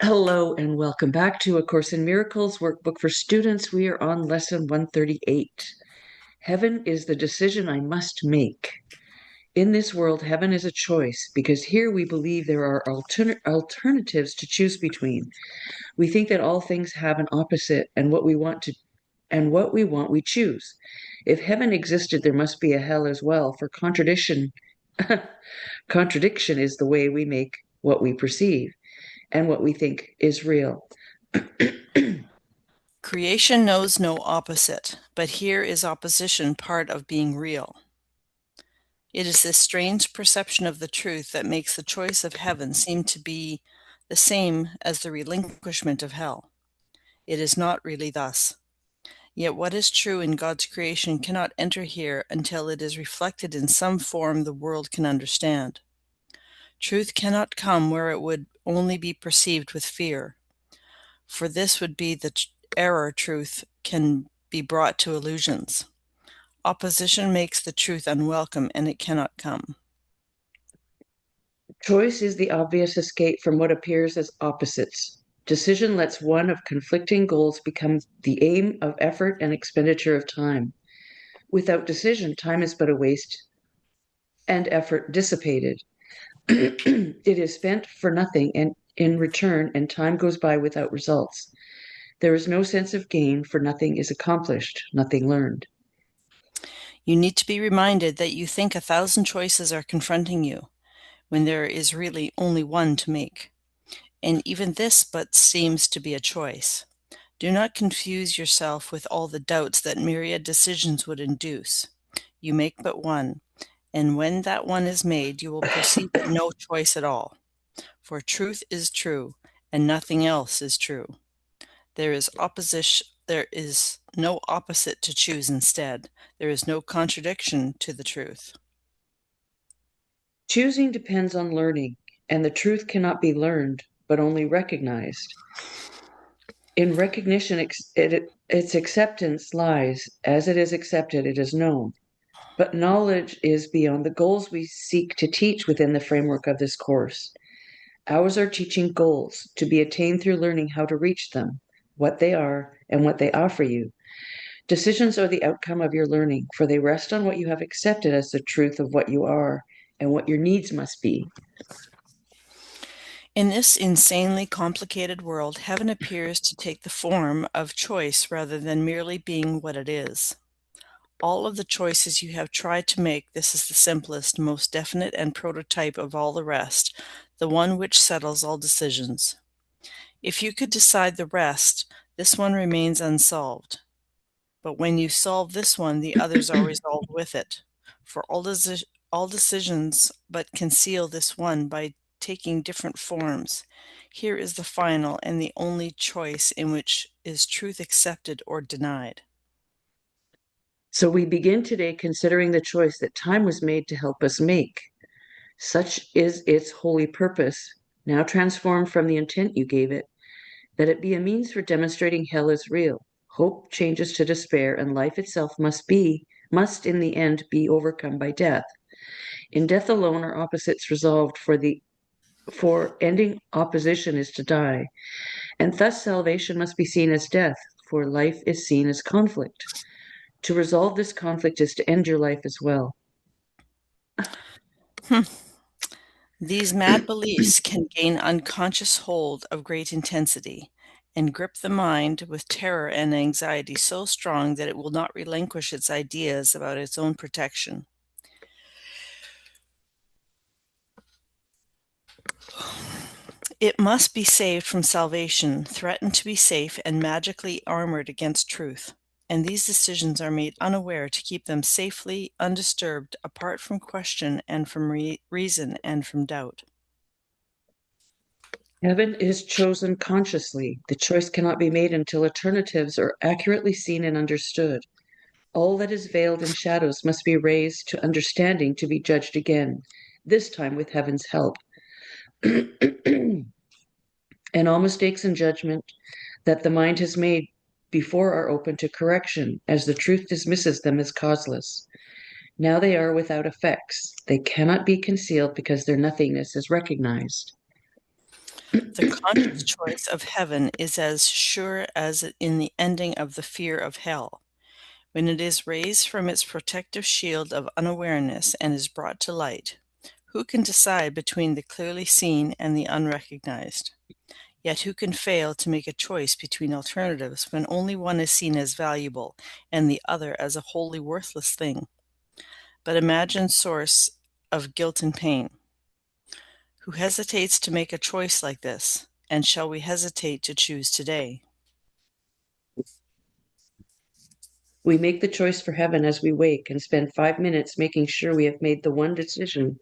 Hello and welcome back to A Course in Miracles workbook for students. We are on lesson 138. Heaven is the decision I must make. In this world, heaven is a choice because here we believe there are alternatives to choose between. We think that all things have an opposite and what we want we choose. If heaven existed, there must be a hell as well, for contradiction is the way we make what we perceive and what we think is real. Creation knows no opposite, but here is opposition part of being real. It is this strange perception of the truth that makes the choice of heaven seem to be the same as the relinquishment of hell. It is not really thus. Yet what is true in God's creation cannot enter here until it is reflected in some form the world can understand. Truth cannot come where it would only be perceived with fear, for this would be the error truth can be brought to illusions. Opposition makes the truth unwelcome, and it cannot come. Choice is the obvious escape from what appears as opposites. Decision lets one of conflicting goals become the aim of effort and expenditure of time. Without decision, time is but a waste and effort dissipated. It is spent for nothing and in return, and time goes by without results. There is no sense of gain, for nothing is accomplished, nothing learned. You need to be reminded that you think 1,000 choices are confronting you, when there is really only one to make. And even this but seems to be a choice. Do not confuse yourself with all the doubts that myriad decisions would induce. You make but one, and when that one is made, you will perceive it no choice at all. For truth is true, and nothing else is true. There is no opposite to choose instead. There is no contradiction to the truth. Choosing depends on learning, and the truth cannot be learned, but only recognized. In recognition, its acceptance lies. As it is accepted, it is known. But knowledge is beyond the goals we seek to teach within the framework of this course. Ours are teaching goals to be attained through learning how to reach them, what they are, and what they offer you. Decisions are the outcome of your learning, for they rest on what you have accepted as the truth of what you are and what your needs must be. In this insanely complicated world, heaven appears to take the form of choice rather than merely being what it is. All of the choices you have tried to make, this is the simplest, most definite, and prototype of all the rest, the one which settles all decisions. If you could decide the rest, this one remains unsolved. But when you solve this one, the others are resolved with it. For all decisions but conceal this one by taking different forms. Here is the final and the only choice in which is truth accepted or denied. So we begin today considering the choice that time was made to help us make. Such is its holy purpose, now transformed from the intent you gave it, that it be a means for demonstrating hell is real. Hope changes to despair, and life itself must in the end be overcome by death. In death alone are opposites resolved, for ending opposition is to die, and thus salvation must be seen as death, for life is seen as conflict. To resolve this conflict is to end your life as well. These mad beliefs can gain unconscious hold of great intensity and grip the mind with terror and anxiety so strong that it will not relinquish its ideas about its own protection. It must be saved from salvation, threatened to be safe, and magically armored against truth. And these decisions are made unaware to keep them safely undisturbed, apart from question and from reason and from doubt. Heaven is chosen consciously. The choice cannot be made until alternatives are accurately seen and understood. All that is veiled in shadows must be raised to understanding to be judged again, this time with heaven's help. And all mistakes in judgment that the mind has made before are open to correction, as the truth dismisses them as causeless. Now they are without effects. They cannot be concealed because their nothingness is recognized. The conscious choice of heaven is as sure as in the ending of the fear of hell. When it is raised from its protective shield of unawareness and is brought to light, who can decide between the clearly seen and the unrecognized? Yet who can fail to make a choice between alternatives when only one is seen as valuable and the other as a wholly worthless thing? But imagine source of guilt and pain. Who hesitates to make a choice like this? And shall we hesitate to choose today? We make the choice for heaven as we wake and spend 5 minutes making sure we have made the one decision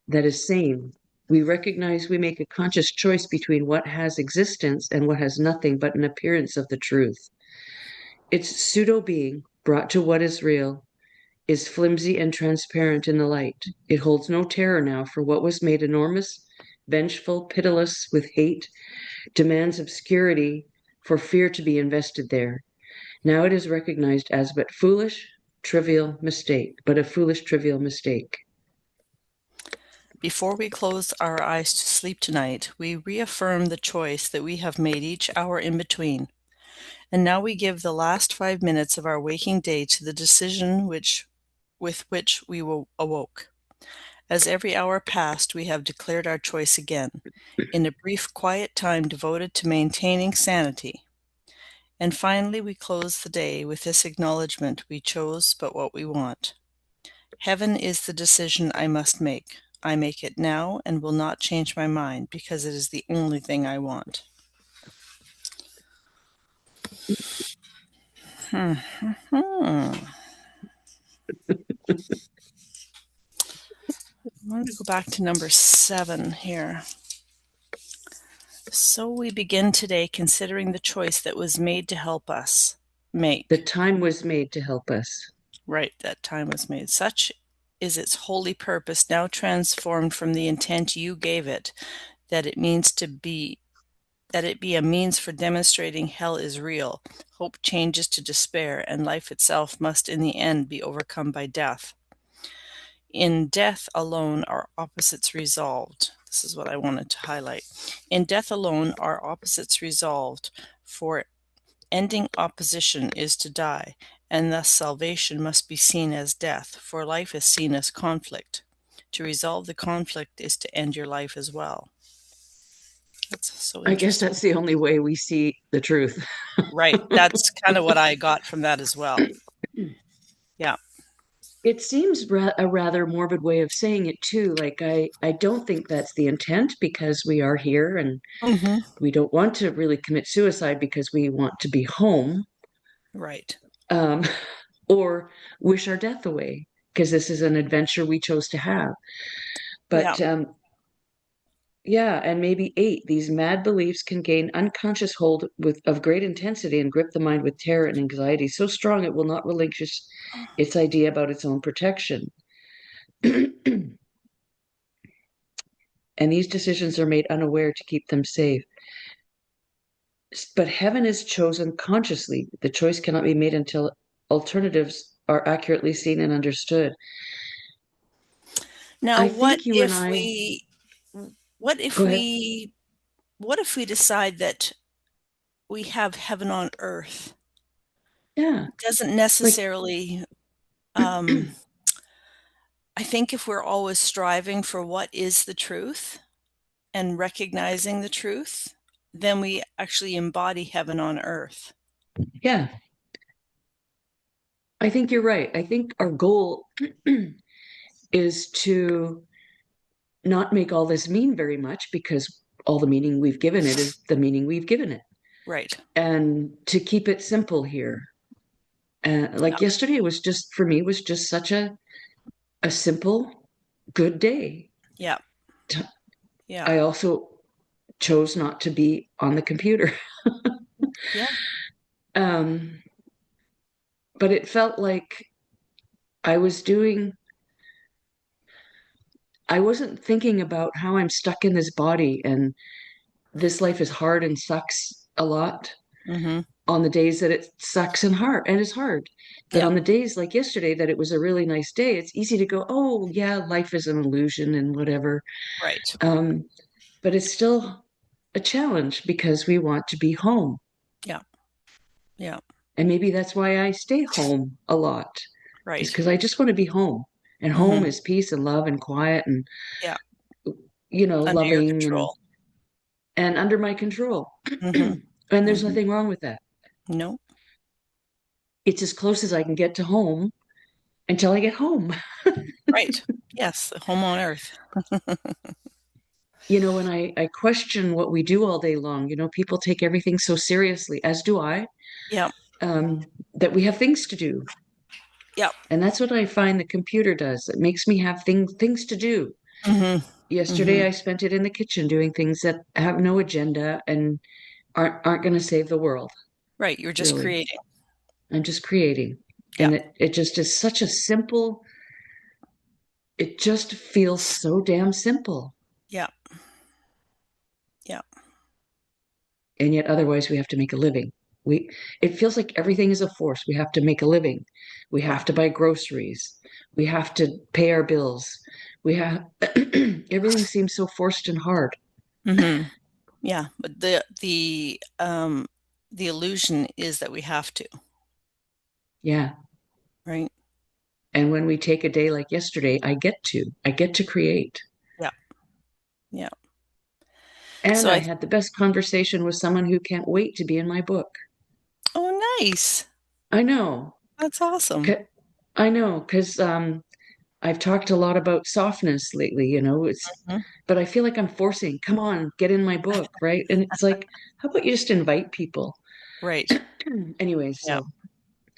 that is sane. We recognize we make a conscious choice between what has existence and what has nothing but an appearance of the truth. Its pseudo being, brought to what is real, is flimsy and transparent in the light. It holds no terror now for what was made enormous, vengeful, pitiless with hate, demands obscurity for fear to be invested there. Now it is recognized as but foolish, trivial mistake, but a foolish, trivial mistake. Before we close our eyes to sleep tonight, we reaffirm the choice that we have made each hour in between. And now we give the last 5 minutes of our waking day to the decision with which we awoke. As every hour passed, we have declared our choice again, in a brief, quiet time devoted to maintaining sanity. And finally, we close the day with this acknowledgement: we chose but what we want. Heaven is the decision I must make. I make it now and will not change my mind because it is the only thing I want. Hmm. I wanted to go back to number 7 here. So we begin today considering the choice that was made to help us The make. time was made to help us. Right, that time was made. Such is its holy purpose, now transformed from the intent you gave it, that it means to be that it be a means for demonstrating hell is real. Hope changes to despair, and life itself must in the end be overcome by death. In death alone are opposites resolved. This is what I wanted to highlight. In death alone are opposites resolved, for ending opposition is to die, and thus salvation must be seen as death, for life is seen as conflict. To resolve the conflict is to end your life as well. That's so I guess interesting. that's the only way we see the truth. Right. That's kind of what I got from that as well. Yeah. It seems a rather morbid way of saying it too. Like I don't think that's the intent because we are here and Hmm. we don't want to really commit suicide because we want to be home, Right. um, or wish our death away because this is an adventure we chose to have. Yeah. But yeah, and maybe 8, these mad beliefs can gain unconscious hold of great intensity and grip the mind with terror and anxiety so strong it will not relinquish its idea about its own protection. And these decisions are made unaware to keep them safe. But heaven is chosen consciously. The choice cannot be made until alternatives are accurately seen and understood. Now, I think you and I, what go if ahead. we, what if we decide that we have heaven on earth? Yeah, It doesn't like, necessarily, um, I think if we're always striving for what is the truth and recognizing the truth, then we actually embody heaven on earth. yeah, I think you're right. I think our goal is to not make all this mean very much because all the meaning we've given it is the meaning we've given it. Right. And to keep it simple here. Yeah. Like yesterday was just, for me, was just such a simple, good day. Yeah. Yeah. I also chose not to be on the computer. Yeah. um, but it felt like I was doing, I wasn't thinking about how I'm stuck in this body and this life is hard and sucks a lot Mm-hmm. on the days that it sucks and hard and is hard. But Yeah. on the days like yesterday that it was a really nice day, it's easy to go, oh yeah, life is an illusion and whatever. Right. Um, but it's still a challenge because we want to be home. Yeah. Yeah. And maybe that's why I stay home a lot, is Right. because I just want to be home. And home Mm-hmm. is peace and love and quiet and, Yeah. Under your loving control. and under my control. Mm-hmm. And there's Mm-hmm. nothing wrong with that. No. It's as close as I can get to home until I get home. Right. Yes. Home on earth. And I question what we do all day long. People take everything so seriously, as do I, Yeah. that we have things to do. Yeah. And that's what I find the computer does. It makes me have things to do. Mm-hmm. Mm-hmm. Yesterday, I spent it in the kitchen doing things that have no agenda and aren't going to save the world, Right. You're just really. creating. I'm just creating. Yeah. And it just is such a simple, it just feels so damn simple. Yeah. Yeah. And yet otherwise we have to make a living. We It feels like everything is a force. We have to make a living. We Yeah. have to buy groceries. We have to pay our bills. We have everything seems so forced and hard. Mm-hmm. Yeah. But the illusion is that we have to, Yeah. right? And when we take a day like yesterday, I get to create. Yeah. Yeah. And So I had the best conversation with someone who can't wait to be in my book. oh, nice. I know. That's awesome. 'Ca- I know, because I've talked a lot about softness lately, Mhm. but I feel like I'm forcing, come on, get in my book, right? And it's like, how about you just invite people? Right. Anyway, Yeah. so,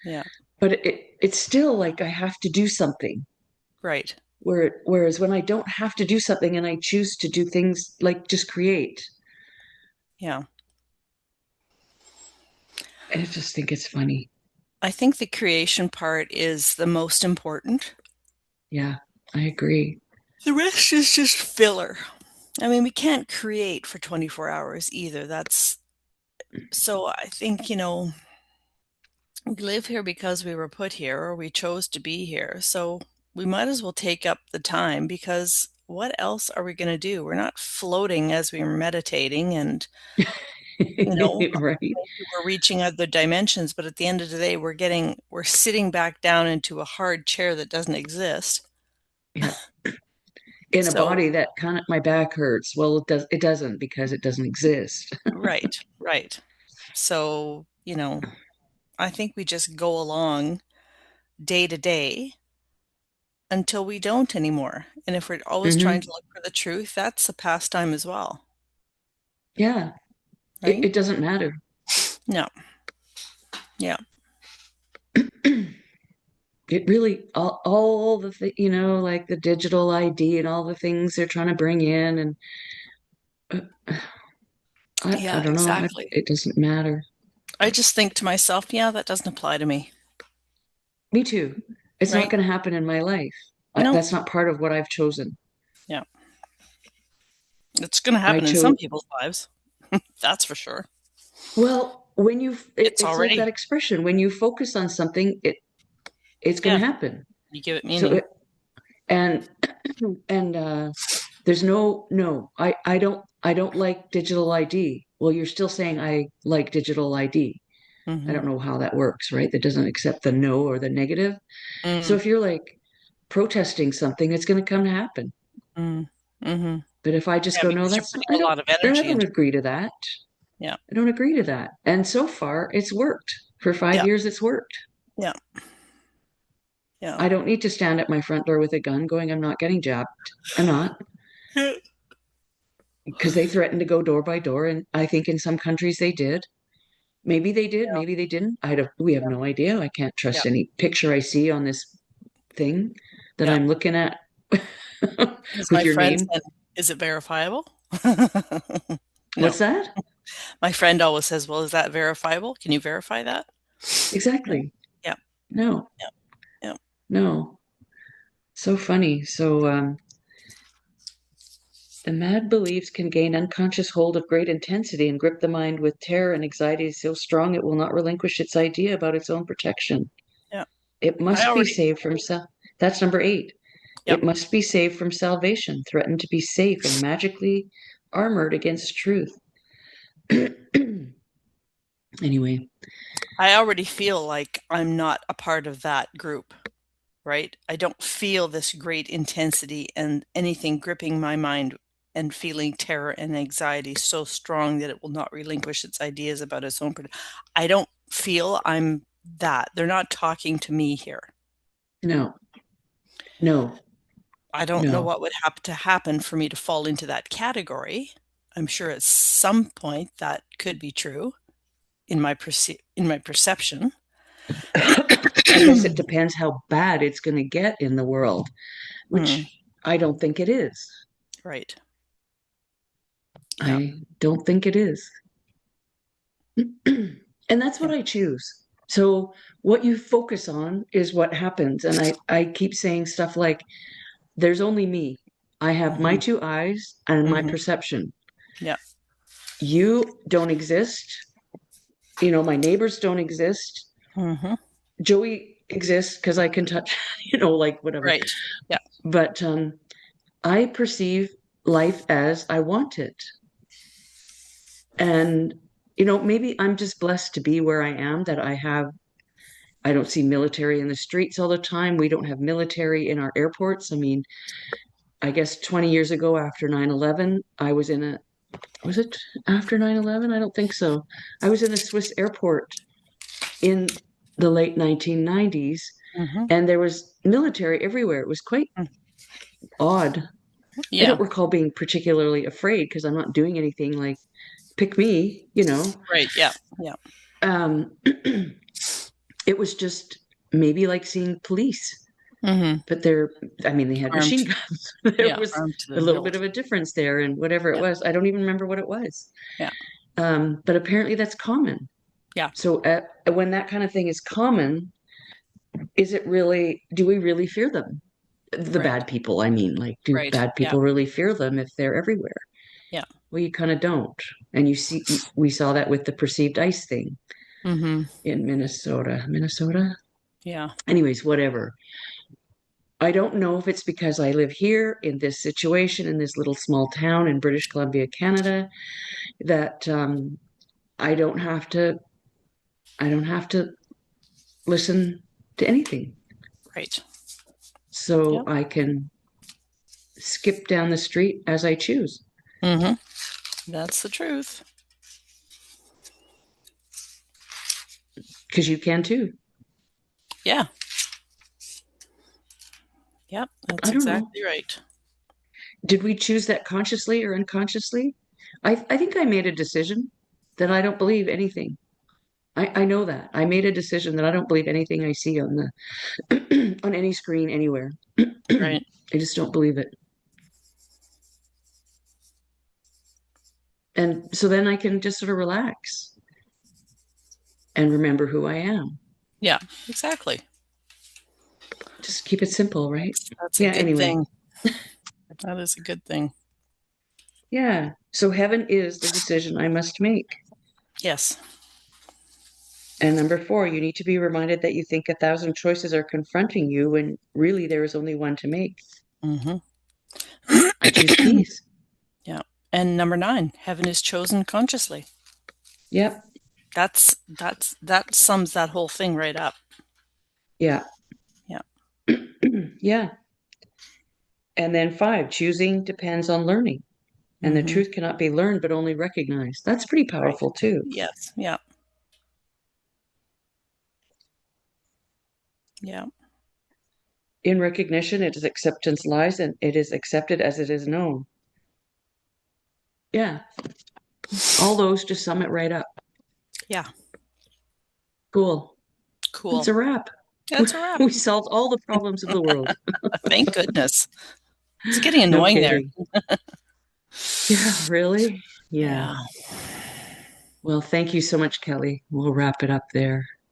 Yeah. but it's still like I have to do something. Right. Whereas when I don't have to do something and I choose to do things like just create, Yeah. I just think it's funny. I think the creation part is the most important. Yeah, I agree. The rest is just filler. I mean, we can't create for 24 hours either. That's so I think, we live here because we were put here or we chose to be here. So we might as well take up the time because what else are we going to do? We're not floating as we are meditating and, Right? maybe we're reaching other dimensions, but at the end of the day, we're sitting back down into a hard chair that doesn't exist. Yeah. In a So, body that kind of my back hurts. Well, it doesn't because it doesn't exist. right, right. So, I think we just go along day to day until we don't anymore. And if we're always trying to Hmm. look for the truth, that's a pastime as well, Yeah, it, right? it doesn't matter. No. Yeah. It really all like the digital ID and all the things they're trying to bring in, and uh, I Yeah, don't know. exactly. It doesn't matter. I just think to myself, yeah, that doesn't apply to me, Me too. It's not right? going to happen in my life. No. That's not part of what I've chosen. Yeah. It's going to I happen in some chose. people's lives. That's for sure. Well, when It's it's like that already, expression. When you focus on something, it's going yeah, to happen. you give it So meaning. and and there's no. I don't like digital ID. Well, you're still saying I like digital ID. I Hmm. don't know how that works, right? That doesn't accept the no or the negative. So Mm, if you're like protesting something, it's going to come to happen. mm, hmm. But if I just Yeah, go, no, because you're that's not, putting a lot of I energy don't into it. agree to that. Yeah. I don't agree to that. And so far, it's worked. For five Yeah. years, it's worked. Yeah. Yeah. I don't need to stand at my front door with a gun going, I'm not getting jabbed. I'm not. Because they threatened to go door by door. And I think in some countries they did. Maybe they did, Yeah. maybe they didn't. We have no idea. I can't Yeah. trust any picture I see on this thing that Yeah. I'm looking at As with my your friend name. said, is it verifiable? No. What's that? My friend always says, well, is that verifiable? Can you verify that? No. Exactly. Yeah. No, Yeah. Yeah. no. So funny. So, the mad beliefs can gain unconscious hold of great intensity and grip the mind with terror and anxiety so strong it will not relinquish its idea about its own protection. Yeah. It I must be already, saved from self. That's number 8. yeah. It must be saved from salvation, threatened to be safe and magically armored against truth. Anyway, I already feel like I'm not a part of that group, right? I don't feel this great intensity and anything gripping my mind and feeling terror and anxiety so strong that it will not relinquish its ideas about its own. I don't feel I'm that. They're not talking to me here. no, no, I don't know no. what would have to happen for me to fall into that category. I'm sure at some point that could be true in my perception. I guess it depends how bad it's going to get in the world, Hmm, which I don't think it is. right. Yeah. I don't think it is. And that's what Yeah. I choose. So what you focus on is what happens. And I keep saying stuff like, there's only me. I have my Hmm. two eyes and my Hmm. perception. Yeah. You don't exist. My neighbors don't exist. Hmm. Joey exists because I can touch, like whatever. Right. Yeah. But I perceive life as I want it. And, maybe I'm just blessed to be where I am, that I don't see military in the streets all the time. We don't have military in our airports. I mean, I guess 20 years ago after 9/11, I was was it after 9/11? I don't think so. I was in a Swiss airport in the late 1990s, Hmm. and there was military everywhere. It was quite odd. I Yeah. don't recall being particularly afraid because I'm not doing anything like pick me. Right. Yeah. Yeah. Um, it was just maybe like seeing police, Hmm. but I mean, they had Armed. machine guns. There Yeah. was Armed to a the little bit hilt. of a difference there, and whatever it Yeah. was, I don't even remember what it was. Yeah. But apparently that's common. Yeah. So when that kind of thing is common, do we really fear them? The Right. bad people, I mean, like, do Right. bad Yeah. people really fear them if they're everywhere? Yeah. Well, you kind of don't. And we saw that with the perceived ice thing Hmm. in Minnesota. Minnesota? Yeah. Anyways, whatever. I don't know if it's because I live here in this situation in this little small town in British Columbia, Canada, that I don't have to I don't have to listen to anything. Right. So Yep. I can skip down the street as I choose, Hmm. That's the truth. because you can too. Yeah. Yep. I That's don't know. exactly right. Did we choose that consciously or unconsciously? I think I made a decision that I don't believe anything. I know that. I made a decision that I don't believe anything I see on the on any screen anywhere. I Right. just don't believe it. And so then I can just sort of relax and remember who I am. Yeah. Exactly. Just keep it simple, right? That's a Yeah, good anyway. thing. That is a good thing. Yeah. So heaven is the decision I must make. Yes. And number four, you need to be reminded that you think 1,000 choices are confronting you when really there is only one to make. Hmm. I choose peace. Yeah. And number 9, heaven is chosen consciously. Yep. That sums that whole thing right up. Yeah. Yeah. Yeah. And then five, choosing depends on learning. And the Hmm. truth cannot be learned, but only recognized. That's pretty Right. powerful too. Yes. Yeah. Yeah. In recognition, it is acceptance lies and it is accepted as it is known. Yeah. All those just sum it right up. Yeah. Cool. That's Cool. a wrap. That's a wrap. We solved all the problems of the world. Thank goodness. It's getting No annoying there. kidding. Yeah, really? Yeah. Yeah. Well, thank you so much, Kelly. We'll wrap it up there.